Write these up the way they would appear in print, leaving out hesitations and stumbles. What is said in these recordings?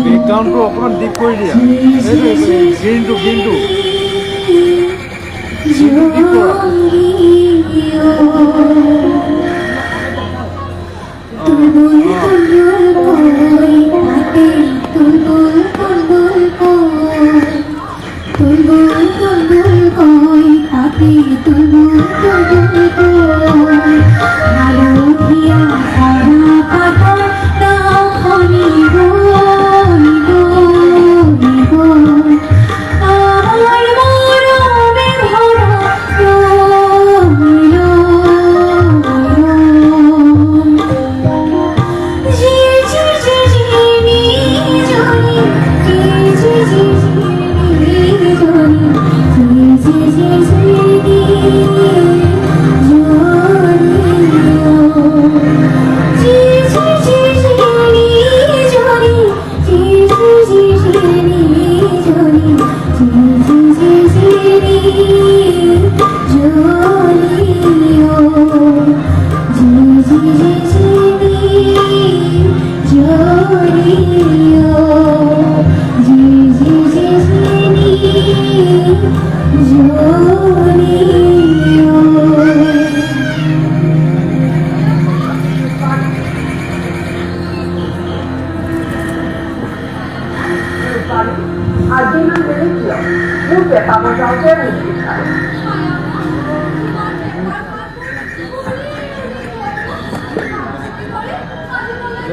বেকগ্ৰাউণ্ডটো অকণমান ডিপ কৰি দিয়া গ্ৰীণটো ডিপ কৰা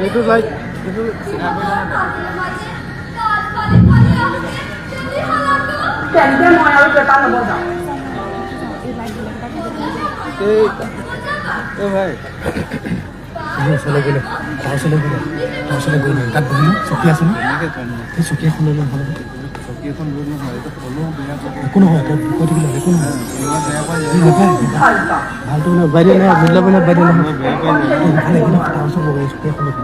এইটো লাইক কেনেকে মই আৰু পেপাৰ ল'ব যাওঁ ভাই ওচৰলৈ গ'লে তাত বহিলোঁ চকী আছে ন সেই চকী এখন লৈ ল'ম ভাল চকী এখন লৈ নহয় হ'লেও বেয়া একো নহয় তই কৈ থাকিলে একো নহয় বেয়া পাই ভাল পাওঁ ভালটো মানে বাইদেউ নাই মিলাব নাই বাইদেউ নহয় বেয়া পাই ভালে কিনে তাৰপিছত লগাই চকী এখন লৈ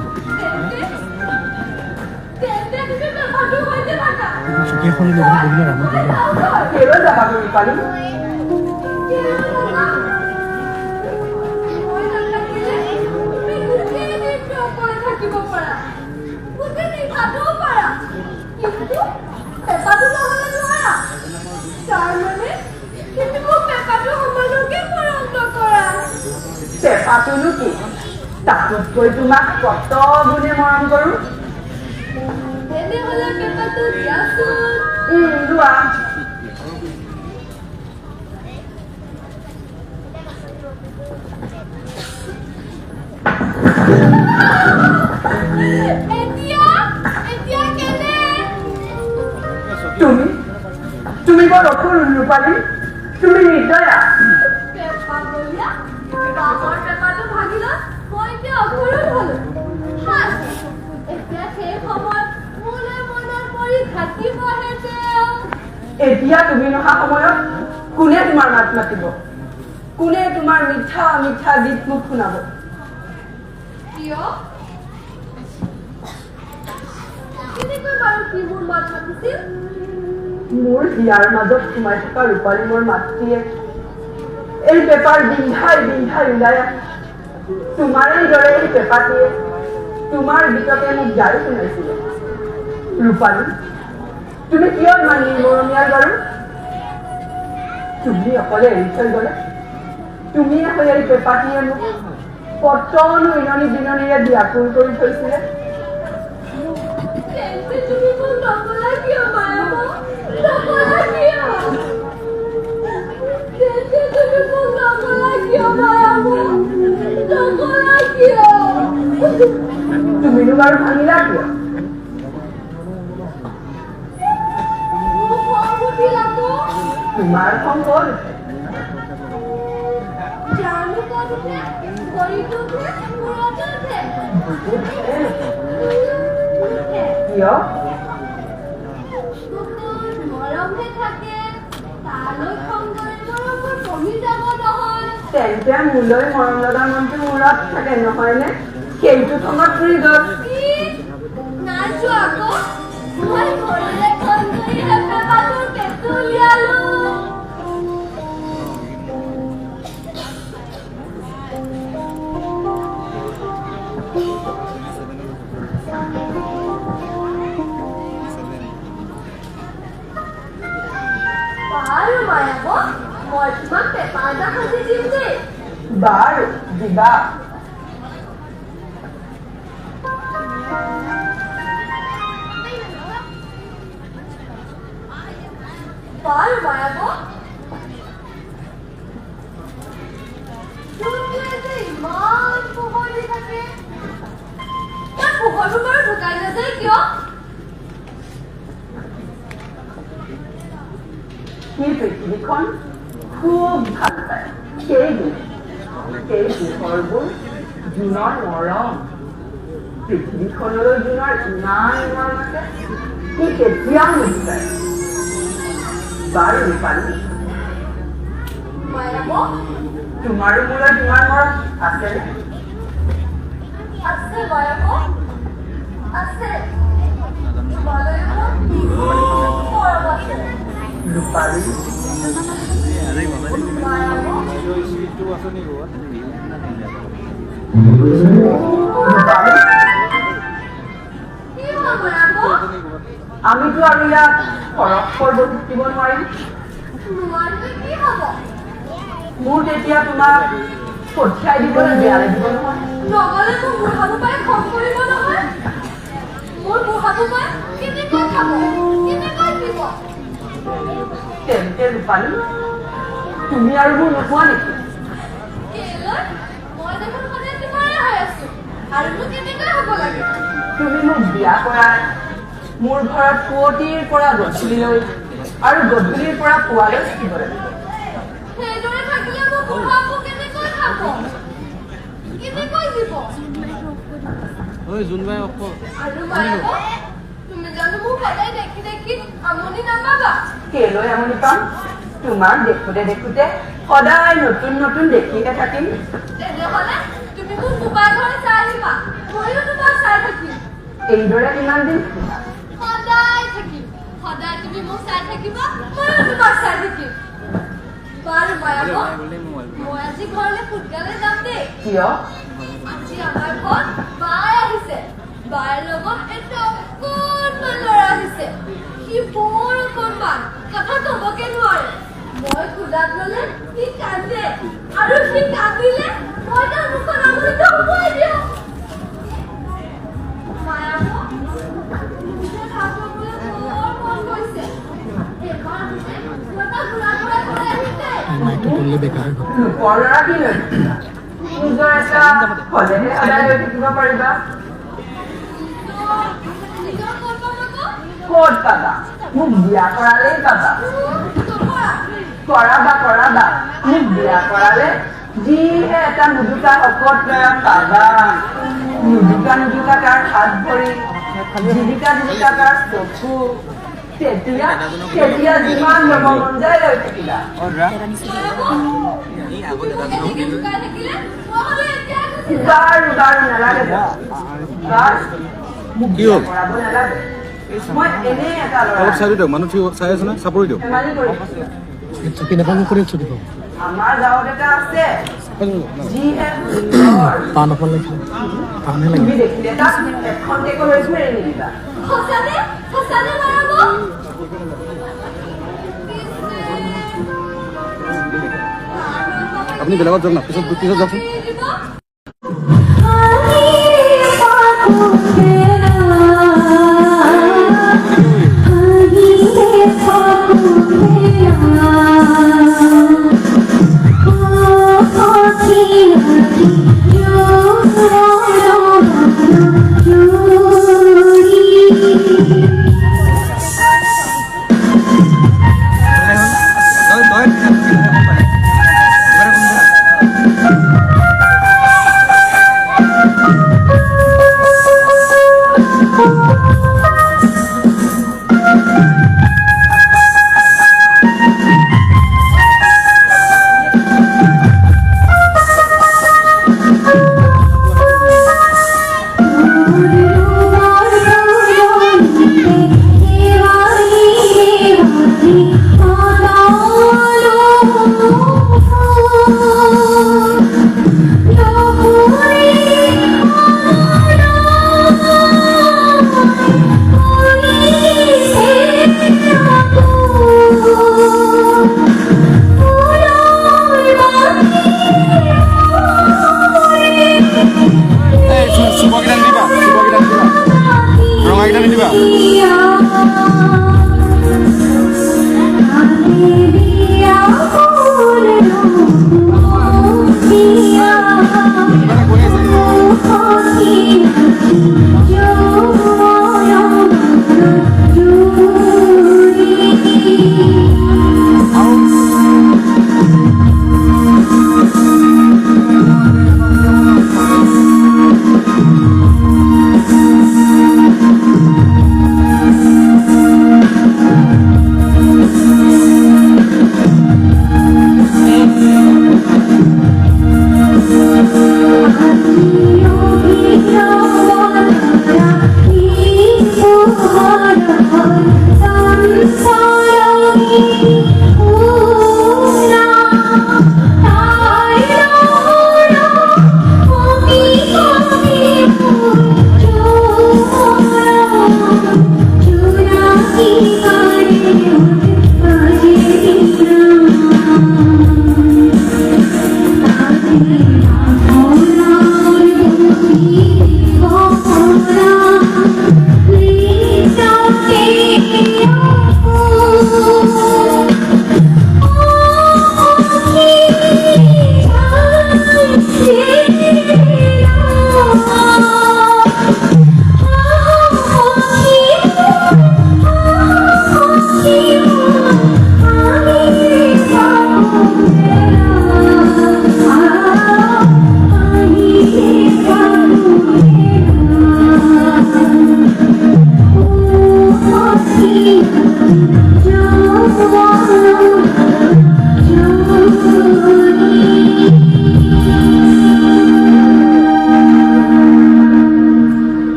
চকী এখন লৈ বহিলে ৰামত বহিলে কেলৈ যাবা তুমি পালি পেপাটোনো কি তাতোতকৈ তোমাক কত গুণে মৰম কৰোঁ লোৱা তুমি বৰ অসুৰ ৰূপালী তুমি নিৰ্দয়া এতিয়া তুমি নহা সময়ত কোনে তোমাৰ মাত মাতিব কোনে তোমাৰ মিঠা মিঠা গীত মোক শুনাব মোৰ হিয়াৰ মাজত সোমাই থকা ৰূপালী মোৰ মাতৃয়ে এই পেপাৰ বিন্ধাই বিন্ধাই ওলাই তোমাৰেই দৰে এই পেপাটিয়ে তোমাৰ গীতকে মোক গাই শুনাইছিলে ৰূপালী তুমি কিয় ইমান নিৰ্মৰমীয়াল বাৰু তুমি অকলে এৰি থৈ গলে তুমি নহৈ এই পেপাটিয়ে মোক কতনো ইননি বিননিৰে ব্যাকুল কৰি থৈছিলে তুমিনো বাৰু ভাঙিলা কিয় তোমাৰ খং ক'ত কিয় তেন্তে মোলৈ মৰম লগা মনটো মূৰত থাকে নহয়নে? সেইটো সময়ত ফুৰি গ'ল। নাচো আকৌ মই ঘৰলৈ ফোন কৰি পেপাৰটোৰ কেঁচু উলিয়ালো। বাৰু মায়াব মই তোমাক পেপাৰ এটা সাজি দিম দেই। বাৰু দিবা। বাৰু মায়াব ইমান পোহৰ দি থাকে তাৰ পোহৰটো বাৰু ঢুকাই নাযায় কিয়? সি পৃথিৱীখন খুব ভাল পায়। সেই পোহৰবোৰ জোনৰ মৰম। পৃথিৱীখনলৈ জোনৰ ইমান মৰম আছে, সি কেতিয়াও নিবিচাৰে। বাৰু ৰূপালী, মায়াব তোমাৰো মোলৈ তোমাৰ মৰম আছেনে? আছে মায়াব আছে তোমালৈ মৰম আছে ৰূপালী, মায়াব ৰূপালী, কি হ'ল মায়াব আমিতো আৰু ইয়াত পৰস্পৰ বহি থাকিব নোৱাৰিম। নোৱাৰিলে কি হ'ব? মোৰ তেতিয়া তোমাক পঠিয়াই দিবলৈ বেয়া লাগিব নহয়। নগলে মোৰ বুঢ়াবু পাই খং কৰিব নহয়। মোৰ বুঢ়াবু পাই কেনেকৈ খাব কেনেকৈ দিব? তেন্তে ৰূপালী, তুমি আৰু মোৰ নোপোৱা নেকি? কেলৈ? মই দেখোন সদায় তোমাৰে হৈ আছো আৰু মোক কেনেকৈ হ'ব লাগে? তুমি মোক বিয়া কৰাই মোৰ ঘৰত পুৱতিৰ পৰা গধূলিলৈ আৰু গধূলিৰ পৰা পুৱালৈ থাকিব লাগিব। সেইদৰে থাকিলে মোৰ বুঢ়াবু কেনেকৈ খাব কেনেকৈ দিব? আৰু মায়াব তুমি জানো মোক সদায় দেখি দেখি আমনি নাপাবা? কেলৈ আমনি পাম? তোমাক দেখোঁতে দেখোঁতে সদায় নতুন নতুন দেখিহে থাকিম। তেনেহ'লে তুমি মোক মোবাইল ঘৰত চাই আহিবা ময়ো তোমাক চাই থাকিম। এইদৰে কিমান দিন থাকিবা? সদায় থাকিম সদায় তুমি মোক চাই থাকিবা ময়ো তোমাক চাই থাকিম। বাৰু মায়াব মই আজি ঘৰলৈ সোনকালে যাম দেই। কিয়? আজি আমাৰ ঘৰত বাই আহিছে। বাৰ লগত এটা অকণমান ল'ৰা আহিছে। সি বৰ অকণমান কথা ক'বকে নোৱাৰে। মই খোলাত ল'লে সি কান্দে আৰু সি কান্দিলে মই তাৰ মুখত আঙুলিটো সোমোৱাই দিওঁ। মায়াব নিজে ভাত খাবলৈ বৰ মন গৈছে। এইবাৰ আহিছে মই তাৰ ঘূৰাই আহিছে। মাইকটো তুলিলে বেকাৰ হ'ব। লোকৰ ল'ৰা কি লৈ থাকিবা? নিজৰ এটা হ'লেহে সদায় লৈ থাকিব পাৰিবা। নিজৰ ক'ত পাব আকৌ? ক'ত পাবা? মোক বিয়া কৰালেই পাবা। কৰাবা মোক বিয়া কৰালে যিহে এটা মুদুকা শকত ল'ৰা পাবা। নুদুকা তাৰ হাত ভৰি, জিলিকা তাৰ চকু। তেতিয়া যিমান ল'ব মন যায় লৈ থাকিবা। বাৰু নালাগে বাৰু মোক বিয়া কৰাব নালাগে। মই এনেই এটা ল'ৰা অলপ চাই দিয়ক, মানুহ চাই আছে না, চাপৰি দিয়ক। ধেমালি কৰিছো। চকী নাপাব কৰি চকী পাব। আমাৰ গাঁৱত এটা আছে যিহে সুন্দৰ। পাণ অকণ লাগিছিলে পাণহে তুমি লাগিলে। দেখিলে তাক এখন ডেকৰেশ্যন এৰি নিদিবা। সঁচানে মায়াব? আপুনি বেলেগত যাওক না, পিছত যাওকচোন।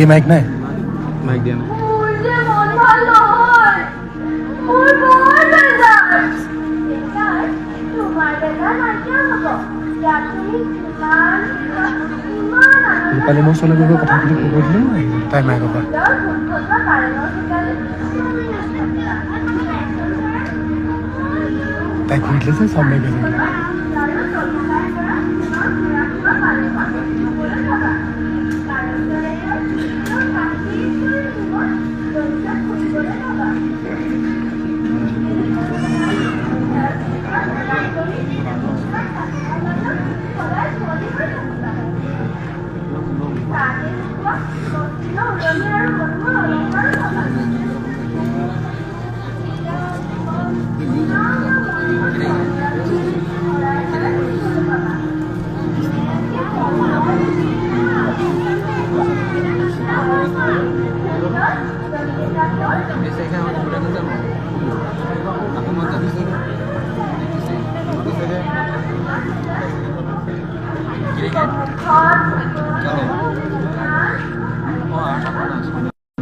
এই মাইক নাই মাইক দিয়া নাই মোৰ যে মন ভাল নহয় মোৰ বৰ বেজাৰ তোমাৰ বেজাৰ নাইকিয়া হ'ব ইয়াত তুমি কিমান আনন্দ ৰূপালী মোৰ ওচৰলৈ গৈ কথা পাতি কৈ দিলো তাই মাইকৰ পৰা তাই কৈ দিলে যে চব মাইক আছে Hot.